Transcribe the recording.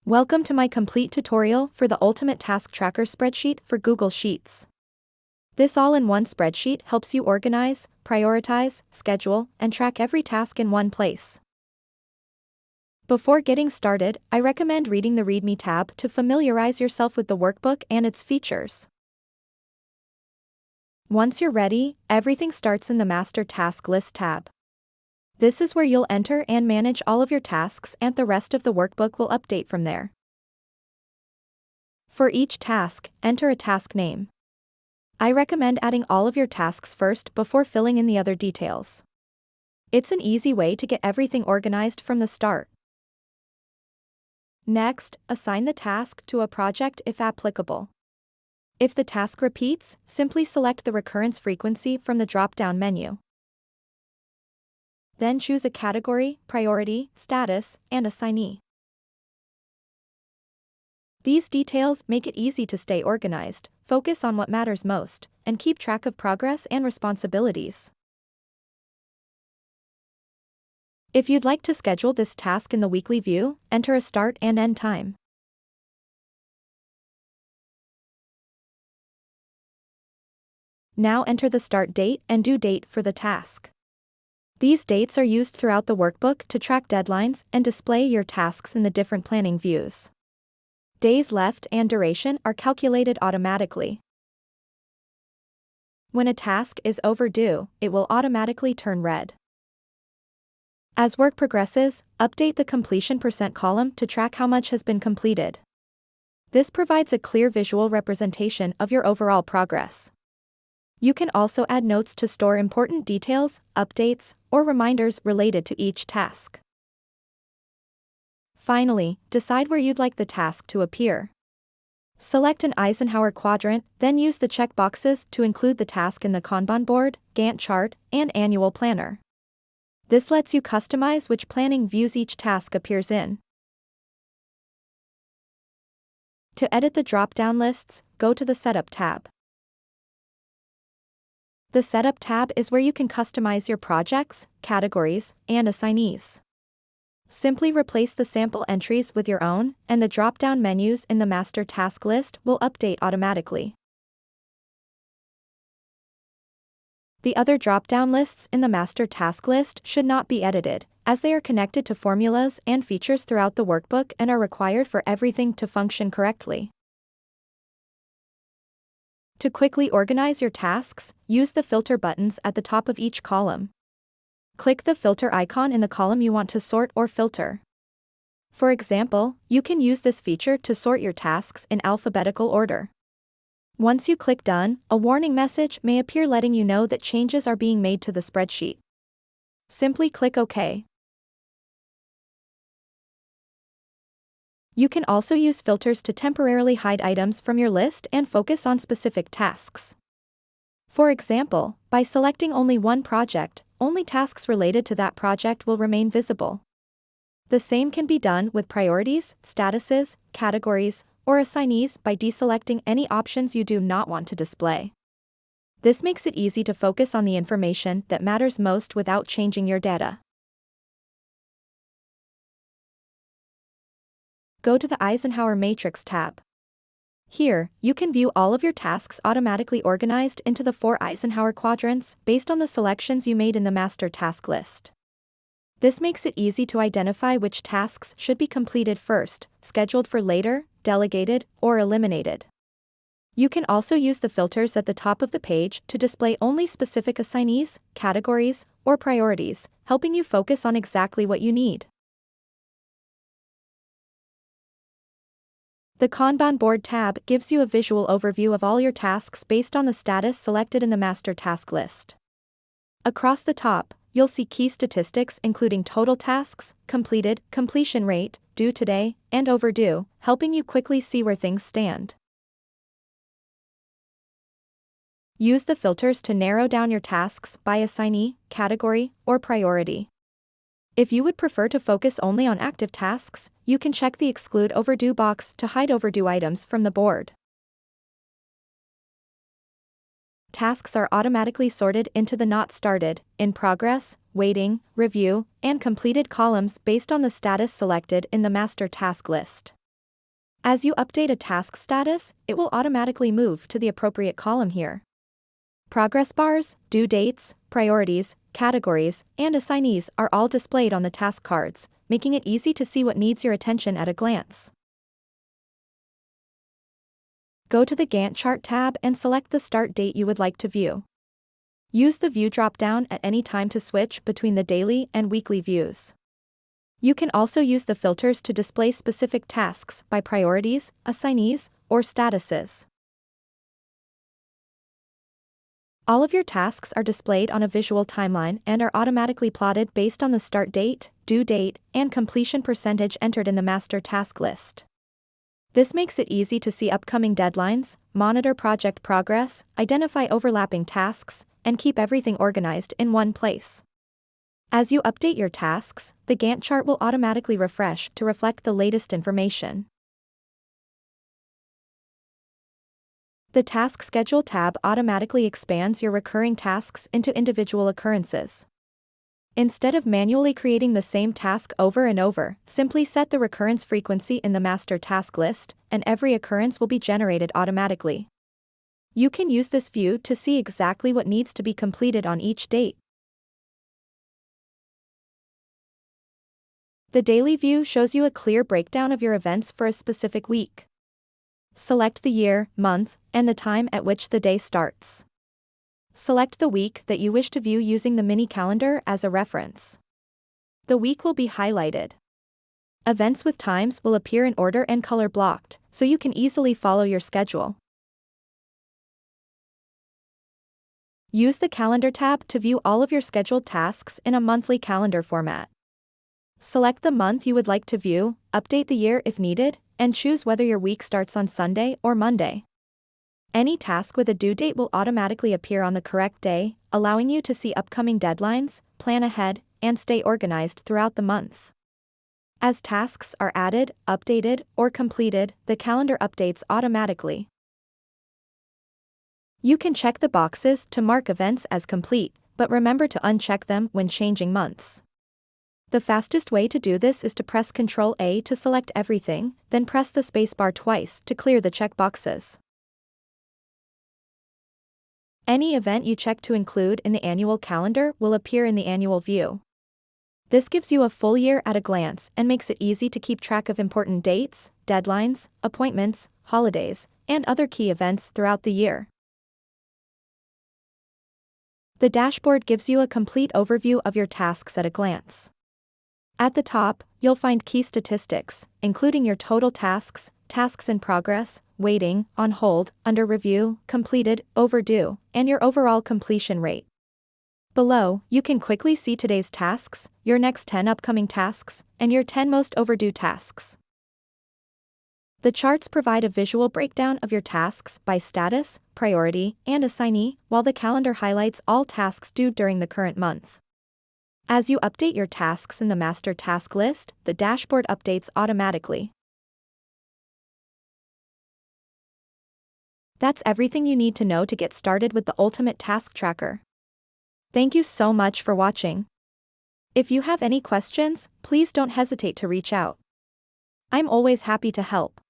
Welcome to my complete tutorial for the ultimate task tracker spreadsheet for Google Sheets. This all-in-one spreadsheet helps you organize, prioritize, schedule, and track every task in one place. Before getting started, I recommend reading the README tab to familiarize yourself with the workbook and its features. Once you're ready, everything starts in the Master Task List tab. This is where you'll enter and manage all of your tasks, and the rest of the workbook will update from there. For each task, enter a task name. I recommend adding all of your tasks first before filling in the other details. It's an easy way to get everything organized from the start. Next, assign the task to a project if applicable. If the task repeats, simply select the recurrence frequency from the drop-down menu. Then choose a category, priority, status, and assignee. These details make it easy to stay organized, focus on what matters most, and keep track of progress and responsibilities. If you'd like to schedule this task in the weekly view, enter a start and end time. Now enter the start date and due date for the task. These dates are used throughout the workbook to track deadlines and display your tasks in the different planning views. Days left and duration are calculated automatically. When a task is overdue, it will automatically turn red. As work progresses, update the completion % column to track how much has been completed. This provides a clear visual representation of your overall progress. You can also add notes to store important details, updates, or reminders related to each task. Finally, decide where you'd like the task to appear. Select an Eisenhower quadrant, then use the checkboxes to include the task in the Kanban Board, Gantt Chart, and Annual Planner. This lets you customize which planning views each task appears in. To edit the drop-down lists, go to the Setup tab. The Setup tab is where you can customize your projects, categories, and assignees. Simply replace the sample entries with your own, and the drop-down menus in the master task list will update automatically. The other drop-down lists in the master task list should not be edited, as they are connected to formulas and features throughout the workbook and are required for everything to function correctly. To quickly organize your tasks, use the filter buttons at the top of each column. Click the filter icon in the column you want to sort or filter. For example, you can use this feature to sort your tasks in alphabetical order. Once you click Done, a warning message may appear letting you know that changes are being made to the spreadsheet. Simply click OK. You can also use filters to temporarily hide items from your list and focus on specific tasks. For example, by selecting only one project, only tasks related to that project will remain visible. The same can be done with priorities, statuses, categories, or assignees by deselecting any options you do not want to display. This makes it easy to focus on the information that matters most without changing your data. Go to the Eisenhower Matrix tab. Here, you can view all of your tasks automatically organized into the 4 Eisenhower quadrants based on the selections you made in the master task list. This makes it easy to identify which tasks should be completed first, scheduled for later, delegated, or eliminated. You can also use the filters at the top of the page to display only specific assignees, categories, or priorities, helping you focus on exactly what you need. The Kanban Board tab gives you a visual overview of all your tasks based on the status selected in the master task list. Across the top, you'll see key statistics including total tasks, completed, completion rate, due today, and overdue, helping you quickly see where things stand. Use the filters to narrow down your tasks by assignee, category, or priority. If you would prefer to focus only on active tasks, you can check the Exclude Overdue box to hide overdue items from the board. Tasks are automatically sorted into the Not Started, In Progress, Waiting, Review, and Completed columns based on the status selected in the master task list. As you update a task status, it will automatically move to the appropriate column here. Progress bars, due dates, priorities, categories, and assignees are all displayed on the task cards, making it easy to see what needs your attention at a glance. Go to the Gantt Chart tab and select the start date you would like to view. Use the View dropdown at any time to switch between the daily and weekly views. You can also use the filters to display specific tasks by priorities, assignees, or statuses. All of your tasks are displayed on a visual timeline and are automatically plotted based on the start date, due date, and completion percentage entered in the master task list. This makes it easy to see upcoming deadlines, monitor project progress, identify overlapping tasks, and keep everything organized in one place. As you update your tasks, the Gantt chart will automatically refresh to reflect the latest information. The Task Schedule tab automatically expands your recurring tasks into individual occurrences. Instead of manually creating the same task over and over, simply set the recurrence frequency in the master task list, and every occurrence will be generated automatically. You can use this view to see exactly what needs to be completed on each date. The daily view shows you a clear breakdown of your events for a specific week. Select the year, month, and the time at which the day starts. Select the week that you wish to view using the mini calendar as a reference. The week will be highlighted. Events with times will appear in order and color blocked, so you can easily follow your schedule. Use the Calendar tab to view all of your scheduled tasks in a monthly calendar format. Select the month you would like to view, update the year if needed, and choose whether your week starts on Sunday or Monday. Any task with a due date will automatically appear on the correct day, allowing you to see upcoming deadlines, plan ahead, and stay organized throughout the month. As tasks are added, updated, or completed, the calendar updates automatically. You can check the boxes to mark events as complete, but remember to uncheck them when changing months. The fastest way to do this is to press Ctrl-A to select everything, then press the spacebar twice to clear the checkboxes. Any event you check to include in the annual calendar will appear in the annual view. This gives you a full year at a glance and makes it easy to keep track of important dates, deadlines, appointments, holidays, and other key events throughout the year. The dashboard gives you a complete overview of your tasks at a glance. At the top, you'll find key statistics, including your total tasks, tasks in progress, waiting, on hold, under review, completed, overdue, and your overall completion rate. Below, you can quickly see today's tasks, your next 10 upcoming tasks, and your 10 most overdue tasks. The charts provide a visual breakdown of your tasks by status, priority, and assignee, while the calendar highlights all tasks due during the current month. As you update your tasks in the master task list, the dashboard updates automatically. That's everything you need to know to get started with the ultimate task tracker. Thank you so much for watching. If you have any questions, please don't hesitate to reach out. I'm always happy to help.